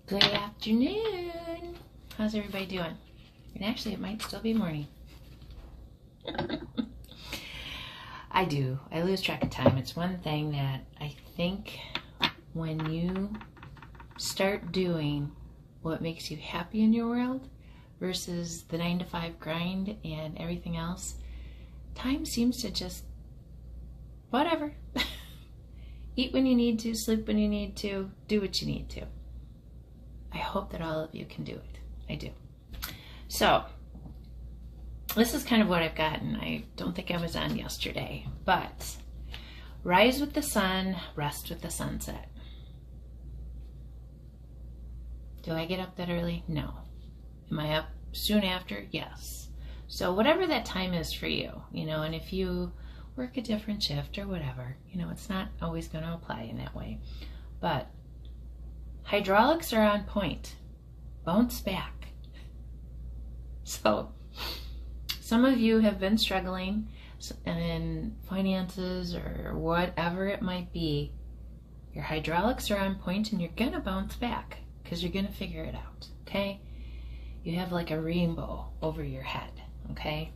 Good afternoon. How's everybody doing? And actually, it might still be morning. I lose track of time. It's one thing that I think when you start doing what makes you happy in your world versus the 9-to-5 grind and everything else, time seems to just whatever. Eat when you need to, sleep when you need to, do what you need to. I hope that all of you can do it. I do. So, this is kind of what I've gotten. I don't think I was on yesterday, but rise with the sun, rest with the sunset. Do I get up that early? No. Am I up soon after? Yes. So whatever that time is for you, and if you work a different shift or whatever, it's not always going to apply in that way. But hydraulics are on point. Bounce back. So some of you have been struggling in finances or whatever it might be. Your hydraulics are on point and you're going to bounce back because you're going to figure it out, okay? You have like a rainbow over your head, okay?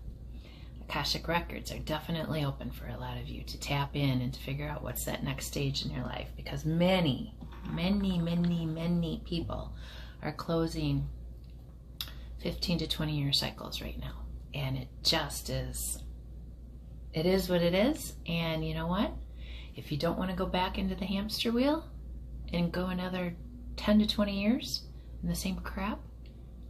Akashic records are definitely open for a lot of you to tap in and to figure out what's that next stage in your life, because many people are closing 15 to 20 year cycles right now. And it just is, it is what it is. And you know what? If you don't want to go back into the hamster wheel and go another 10 to 20 years in the same crap,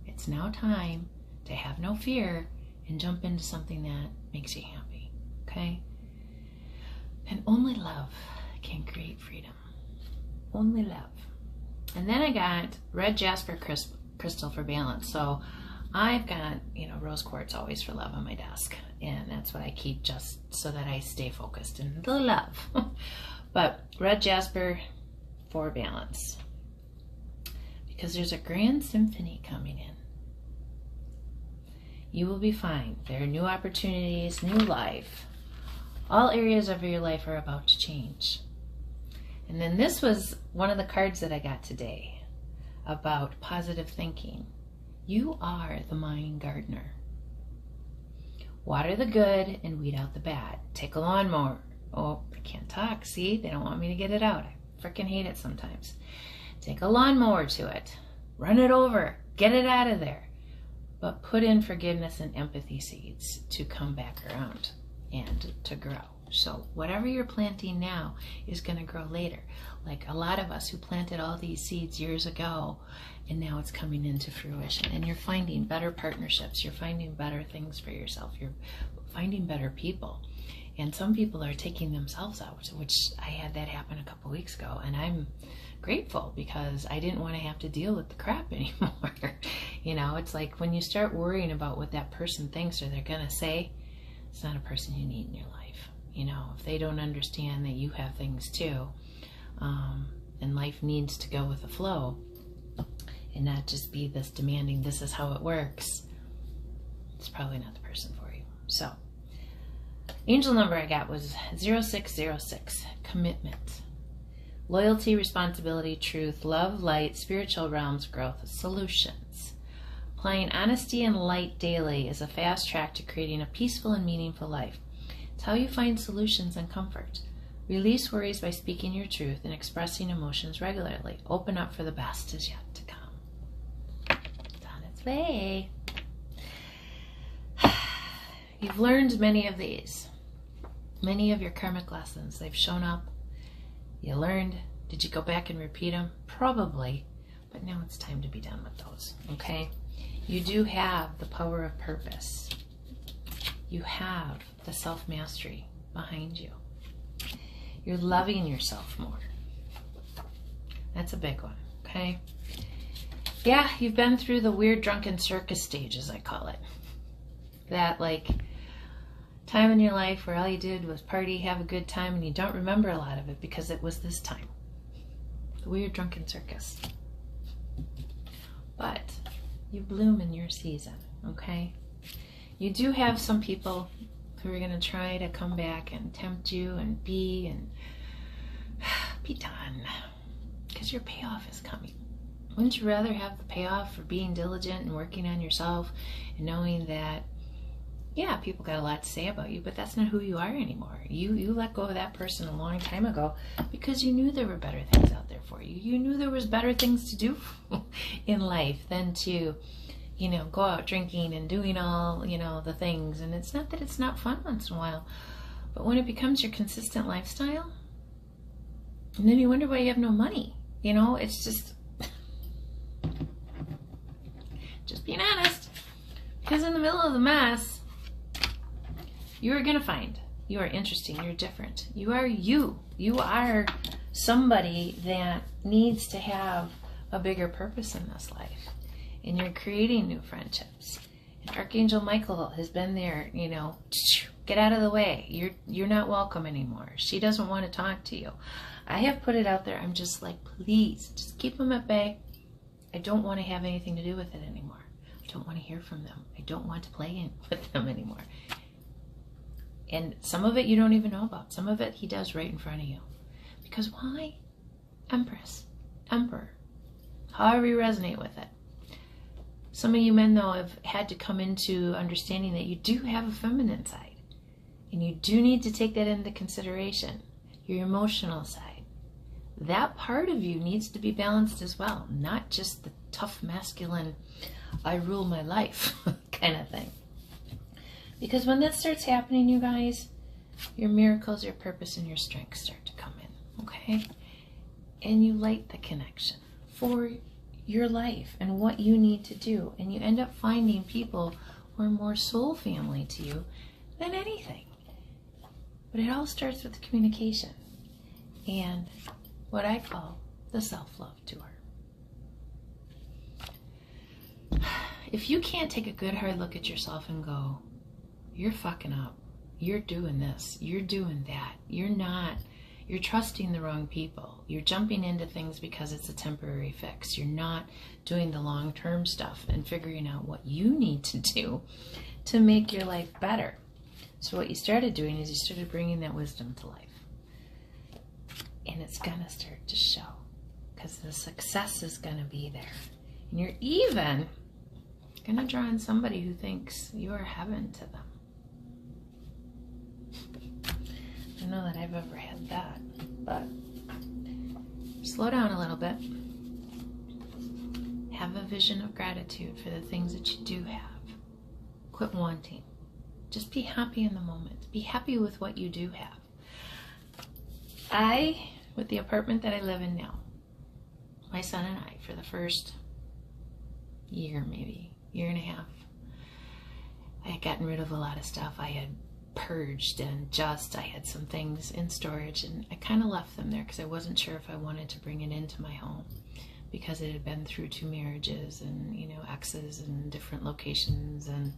it's now time to have no fear and jump into something that makes you happy, okay? And only love can create freedom. Only love. And then I got red jasper crystal for balance. So I've got, rose quartz always for love on my desk. And that's what I keep just so that I stay focused in the love. But red jasper for balance. Because there's a grand symphony coming in. You will be fine. There are new opportunities, new life. All areas of your life are about to change. And then this was one of the cards that I got today about positive thinking. You are the mind gardener. Water the good and weed out the bad. Take a lawnmower. Oh, I can't talk. See, they don't want me to get it out. I freaking hate it sometimes. Take a lawnmower to it. Run it over. Get it out of there. But put in forgiveness and empathy seeds to come back around and to grow. So whatever you're planting now is going to grow later. Like a lot of us who planted all these seeds years ago, and now it's coming into fruition. And you're finding better partnerships. You're finding better things for yourself. You're finding better people. And some people are taking themselves out, which I had that happen a couple weeks ago. And I'm grateful because I didn't want to have to deal with the crap anymore. It's like when you start worrying about what that person thinks or they're going to say, it's not a person you need in your life. If they don't understand that you have things too, and life needs to go with the flow and not just be this demanding, this is how it works, it's probably not the person for you. So, angel number I got was 0606, commitment. Loyalty, responsibility, truth, love, light, spiritual realms, growth, solutions. Applying honesty and light daily is a fast track to creating a peaceful and meaningful life. It's how you find solutions and comfort. Release worries by speaking your truth and expressing emotions regularly. Open up for the best is yet to come. It's on its way. You've learned many of these. Many of your karmic lessons. They've shown up. You learned. Did you go back and repeat them? Probably. But now it's time to be done with those. Okay? You do have the power of purpose. You have the self-mastery behind you. You're loving yourself more. That's a big one, okay? Yeah, you've been through the weird drunken circus stage, as I call it. That, time in your life where all you did was party, have a good time, and you don't remember a lot of it because it was this time. The weird drunken circus. But you bloom in your season, okay? You do have some people who are going to try to come back and tempt you and be done. Because your payoff is coming. Wouldn't you rather have the payoff for being diligent and working on yourself and knowing that, yeah, people got a lot to say about you, but that's not who you are anymore. You let go of that person a long time ago because you knew there were better things out there for you. You knew there was better things to do in life than to, go out drinking and doing all, the things. And it's not that it's not fun once in a while, but when it becomes your consistent lifestyle, and then you wonder why you have no money. It's just being honest. Because in the middle of the mess, you are going to find you are interesting, you're different. You are you. You are somebody that needs to have a bigger purpose in this life. And you're creating new friendships. And Archangel Michael has been there, get out of the way. You're not welcome anymore. She doesn't want to talk to you. I have put it out there. I'm just like, please, just keep them at bay. I don't want to have anything to do with it anymore. I don't want to hear from them. I don't want to play with them anymore. And some of it you don't even know about. Some of it he does right in front of you. Because why? Empress, Emperor, however you resonate with it. Some of you men, though, have had to come into understanding that you do have a feminine side. And you do need to take that into consideration. Your emotional side. That part of you needs to be balanced as well. Not just the tough, masculine, I rule my life kind of thing. Because when that starts happening, you guys, your miracles, your purpose, and your strength start to come in. Okay? And you light the connection for your life and what you need to do. And you end up finding people who are more soul family to you than anything. But it all starts with communication and what I call the self-love tour. If you can't take a good hard look at yourself and go, you're fucking up, you're doing this, you're doing that, you're trusting the wrong people, you're jumping into things because it's a temporary fix, you're not doing the long-term stuff and figuring out what you need to do to make your life better. So what you started doing is you started bringing that wisdom to life. And it's going to start to show because the success is going to be there. And you're even going to draw in somebody who thinks you are heaven to them. I don't know that I've ever had that, but slow down a little bit. Have a vision of gratitude for the things that you do have. Quit wanting. Just be happy in the moment. Be happy with what you do have. With the apartment that I live in now, my son and I, for the first year, maybe, year and a half, I had gotten rid of a lot of stuff. I had purged and I had some things in storage, and I kind of left them there because I wasn't sure if I wanted to bring it into my home because it had been through 2 marriages and, exes and different locations. And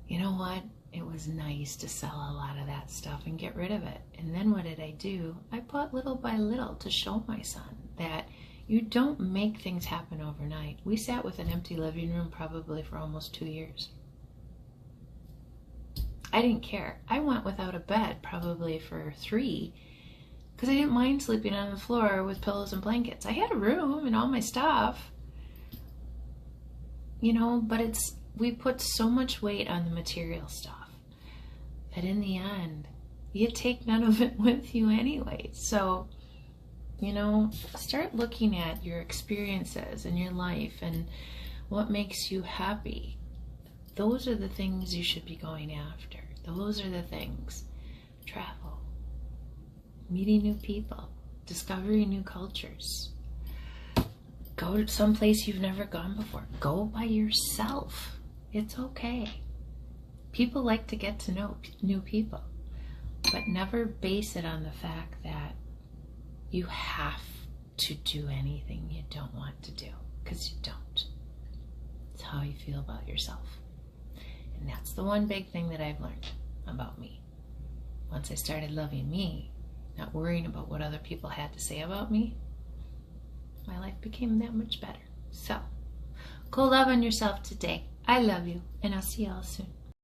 you know what? It was nice to sell a lot of that stuff and get rid of it. And then what did I do? I bought little by little to show my son that you don't make things happen overnight. We sat with an empty living room probably for almost 2 years. I didn't care. I went without a bed probably for 3 because I didn't mind sleeping on the floor with pillows and blankets. I had a room and all my stuff, but we put so much weight on the material stuff that in the end, you take none of it with you anyway. So, start looking at your experiences in your life and what makes you happy. Those are the things you should be going after. Those are the things. Travel, meeting new people, discovering new cultures. Go to some place you've never gone before. Go by yourself. It's okay. People like to get to know new people, but never base it on the fact that you have to do anything you don't want to do, because you don't. It's how you feel about yourself. And that's the one big thing that I've learned about me. Once I started loving me, not worrying about what other people had to say about me, my life became that much better. So, go love on yourself today. I love you, and I'll see y'all soon.